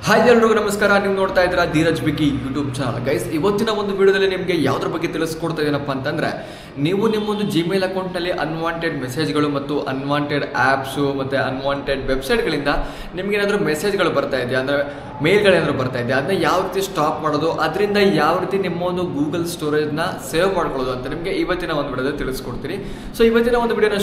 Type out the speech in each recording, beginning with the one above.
Hi ಎಲ್ರಿಗೂ ನಮಸ್ಕಾರ. ನೀವು ನೋಡ್ತಾ ಇದ್ದೀರಾ ಧೀರಜ್ ಬಿಕಿ ಯೂಟ್ಯೂಬ್ ಚಾನಲ್. ಗೈಸ್, ಇವತ್ತಿನ ಒಂದು ವಿಡಿಯೋದಲ್ಲಿ ನಿಮಗೆ ಯಾವುದ್ರ ಬಗ್ಗೆ ತಿಳಿಸ್ಕೊಡ್ತಾ ಇದ್ದೀನಪ್ಪ ಅಂತಂದರೆ, ನೀವು ನಿಮ್ಮೊಂದು ಜಿಮೇಲ್ ಅಕೌಂಟ್ನಲ್ಲಿ ಅನ್ವಾಂಟೆಡ್ ಮೆಸೇಜ್ಗಳು ಮತ್ತು ಅನ್ವಾಂಟೆಡ್ ಆ್ಯಪ್ಸು ಮತ್ತು ಅನ್ವಾಂಟೆಡ್ ವೆಬ್ಸೈಟ್ಗಳಿಂದ ನಿಮಗೇನಾದರೂ ಮೆಸೇಜ್ಗಳು ಬರ್ತಾ ಇದೆಯಾ, ಅಂದರೆ ಮೇಲ್ಗಳೇನಾದರೂ ಬರ್ತಾ ಇದೆಯಾ, ಅದನ್ನ ಯಾವ ರೀತಿ ಸ್ಟಾಪ್ ಮಾಡೋದು, ಅದರಿಂದ ಯಾವ ರೀತಿ ನಿಮ್ಮ ಒಂದು ಗೂಗಲ್ ಸ್ಟೋರೇಜ್ನ ಸೇವ್ ಮಾಡ್ಕೊಳ್ಳೋದು ಅಂತ ನಿಮಗೆ ಇವತ್ತಿನ ಒಂದು ವಿಡಿಯೋದಲ್ಲಿ ತಿಳಿಸ್ಕೊಡ್ತೀನಿ. ಸೊ ಇವತ್ತಿನ ಒಂದು ವಿಡಿಯೋನ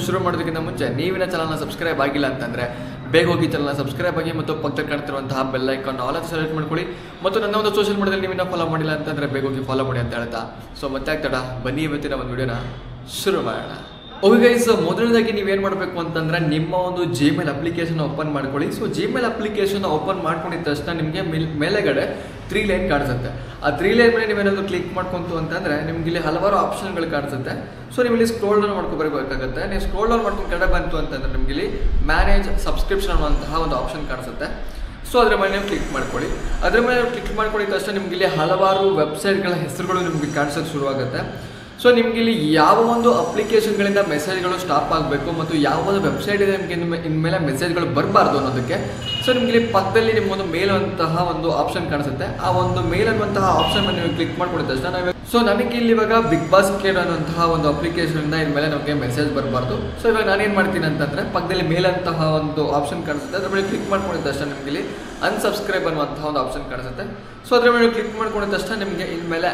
ಶುರು ಮಾಡೋದಕ್ಕಿಂತ ಮುಂಚೆ ನೀವಿನ ಚಾನಲ್ನ ಸಬ್ಸ್ಕ್ರೈಬ್ ಆಗಿಲ್ಲ ಅಂತಂದರೆ ಬೇಗ ಹೋಗಿ ಚಾನಲ್ನ ಸಬ್ಸ್ಕ್ರೈಬ್ ಆಗಿ ಮತ್ತು ಪಕ್ಕದಲ್ಲಿ ಕಾಣ್ತಿರುವಂತಹ ಬೆಲ್ ಐಕಾನ್ ಆಲ್ ಅಂತ ಸೆಲೆಕ್ಟ್ ಮಾಡ್ಕೊಳ್ಳಿ. ಮತ್ತು ನನ್ನ ಒಂದು ಸೋಷಿಯಲ್ ಮೀಡಿಯಾದಲ್ಲಿ ನೀವಿನ್ನ ಫಾಲೋ ಮಾಡಿಲ್ಲ ಅಂತಂದರೆ ಬೇಗ ಹೋಗಿ ಫಾಲೋ ಮಾಡಿ ಅಂತ ಹೇಳ್ತಾ, ಸೊ ಮತ್ತೆ ಆಗ್ತಡ ಬನ್ನಿ ಇವತ್ತಿನ ಒಂದು ವಿಡಿಯೋನ ಶುರು ಮಾಡೋಣ. ಓಕೆ ಗೈಸ್, ಮೊದಲನೇದಾಗಿ ನೀವೇನು ಮಾಡಬೇಕು ಅಂತಂದರೆ ನಿಮ್ಮ ಒಂದು ಜಿಮೇಲ್ ಅಪ್ಲಿಕೇಶನ್ ಓಪನ್ ಮಾಡ್ಕೊಳ್ಳಿ. ಸೊ ಜಿಮೇಲ್ ಅಪ್ಲಿಕೇಶನ್ ಓಪನ್ ಮಾಡ್ಕೊಂಡಿದ್ದ ತಕ್ಷಣ ನಿಮಗೆ ಮೇಲೆಗಡೆ 3 ಲೈನ್ ಕಾಣಿಸುತ್ತೆ. ಆ 3 ಲೈನ್ ಮೇಲೆ ನೀವೇನಾದರೂ ಕ್ಲಿಕ್ ಮಾಡ್ಕೊಂತು ಅಂತಂದರೆ ನಿಮ್ಗೆ ಇಲ್ಲಿ ಹಲವಾರು ಆಪ್ಷನ್ಗಳು ಕಾಣಿಸುತ್ತೆ. ಸೊ ನೀವು ಇಲ್ಲಿ ಸ್ಕ್ರೋಲ್ ಡೌನ್ ಮಾಡ್ಕೊಬರಬೇಕಾಗುತ್ತೆ. ನೀವು ಸ್ಕ್ರೋಲ್ ಡೌನ್ ಮಾಡ್ಕೊಂಡು ಕೆಳಗೆ ಬಂತು ಅಂತಂದರೆ ನಿಮ್ಗೆ ಇಲ್ಲಿ ಮ್ಯಾನೇಜ್ ಸಬ್ಸ್ಕ್ರಿಪ್ಷನ್ ಅನ್ನುವಂತಹ ಒಂದು ಆಪ್ಷನ್ ಕಾಣಿಸುತ್ತೆ. ಸೊ ಅದರ ಮೇಲೆ ನೀವು ಕ್ಲಿಕ್ ಮಾಡ್ಕೊಳ್ಳಿ. ಅದರ ಮೇಲೆ ಕ್ಲಿಕ್ ಮಾಡ್ಕೊಂಡಿದ್ದ ತಕ್ಷಣ ನಿಮ್ಗೆ ಇಲ್ಲಿ ಹಲವಾರು ವೆಬ್ಸೈಟ್ಗಳ ಹೆಸರುಗಳು ನಿಮಗೆ ಕಾಣಿಸೋಕ್ಕೆ ಶುರುವಾಗುತ್ತೆ. ಸೊ ನಿಮ್ಗೆ ಇಲ್ಲಿ ಯಾವ ಒಂದು ಅಪ್ಲಿಕೇಶನ್ಗಳಿಂದ ಮೆಸೇಜ್ಗಳು ಸ್ಟಾಪ್ ಆಗಬೇಕು ಮತ್ತು ಯಾವ ಒಂದು ವೆಬ್ಸೈಟ್ ಇದೆ ನಿಮಗೆ ಇನ್ಮೇಲೆ ಮೆಸೇಜ್ಗಳು ಬರಬಾರ್ದು ಅನ್ನೋದಕ್ಕೆ. ಸೊ ನಿಮ್ಗೆ ಇಲ್ಲಿ ಪಕ್ಕದಲ್ಲಿ ನಿಮ್ಗೊಂದು ಮೇಲ್ ಅಂತಹ ಒಂದು ಆಪ್ಷನ್ ಕಾಣಿಸುತ್ತೆ. ಆ ಒಂದು ಮೇಲ್ ಅನ್ನುವಂತಹ ಆಪ್ಷನ್ ಮೇಲೆ ನೀವು ಕ್ಲಿಕ್ ಮಾಡ್ಕೊಂಡಿದ್ದ ತಕ್ಷಣ ಸೊ ನನಗೆ ಇಲ್ಲಿ ಇವಾಗ ಬಿಗ್ ಬಾಸ್ಕೆಟ್ ಅನ್ನುವಂತಹ ಒಂದು ಅಪ್ಲಿಕೇಶನ್ ಇನ್ಮೇಲೆ ನಮಗೆ ಮೆಸೇಜ್ ಬರಬಾರ್ದು. ಸೊ ಇವಾಗ ನಾನೇನು ಮಾಡ್ತೀನಿ ಅಂತಂದರೆ ಪಕ್ಕದಲ್ಲಿ ಮೇಲ್ ಅಂತಹ ಒಂದು ಆಪ್ಷನ್ ಕಾಣಿಸುತ್ತೆ. ಅದ್ರ ಮೇಲೆ ಕ್ಲಿಕ್ ಮಾಡ್ಕೊಂಡಿದ್ದ ತಕ್ಷಣ ನಿಮಗೆ ಇಲ್ಲಿ ಅನ್ಸಬ್ಸ್ಕ್ರೈಬ್ ಅನ್ನುವಂತಹ ಒಂದು ಆಪ್ಷನ್ ಕಾಣಿಸುತ್ತೆ. ಸೊ ಅದ್ರ ಮೇಲೆ ಕ್ಲಿಕ್ ಮಾಡ್ಕೊಂಡಿದ್ದ ತಕ್ಷಣ ನಿಮಗೆ ಇನ್ಮೇಲೆ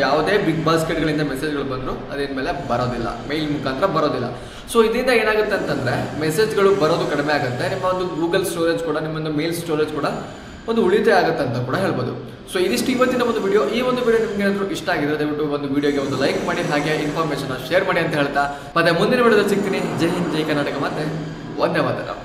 ಯಾವುದೇ ಬಿಗ್ ಬಾಸ್ಕೆಟ್ಗಳಿಂದ ಮೆಸೇಜ್ಗಳು ಬಂದರೂ ಅದಿನ್ಮೇಲೆ ಬರೋದಿಲ್ಲ, ಮೇಲ್ ಮುಖಾಂತರ ಬರೋದಿಲ್ಲ. ಸೊ ಇದರಿಂದ ಏನಾಗುತ್ತೆ ಅಂತಂದರೆ ಮೆಸೇಜ್ಗಳು ಬರೋದು ಕಡಿಮೆ ಆಗುತ್ತೆ. ನಿಮ್ಮ ಒಂದು ಗೂಗಲ್ ಸ್ಟೋರೇಜ್ ಕೂಡ, ನಿಮ್ಮೊಂದು ಮೇಲ್ ಸ್ಟೋರೇಜ್ ಕೂಡ ಒಂದು ಉಳಿತಾಯ ಆಗುತ್ತೆ ಅಂತ ಕೂಡ ಹೇಳ್ಬೋದು. ಸೊ ಇದಿಷ್ಟು ಇವತ್ತಿನ ಒಂದು ವಿಡಿಯೋ. ಈ ಒಂದು ವಿಡಿಯೋ ನಿಮಗೆ ಏನಾದರೂ ಇಷ್ಟ ಆಗಿದ್ರೆ ದಯವಿಟ್ಟು ಒಂದು ವಿಡಿಯೋಗೆ ಒಂದು ಲೈಕ್ ಮಾಡಿ, ಹಾಗೆ ಇನ್ಫಾರ್ಮೇಷನ್ ಶೇರ್ ಮಾಡಿ ಅಂತ ಹೇಳ್ತಾ ಮತ್ತೆ ಮುಂದಿನ ವಿಡಿಯೋದಲ್ಲಿ ಸಿಗ್ತೀನಿ. ಜೈ ಹಿಂದ್, ಜೈ ಕರ್ನಾಟಕ, ಮತ್ತೆ ವಂದೇ ಮಾತರಂ.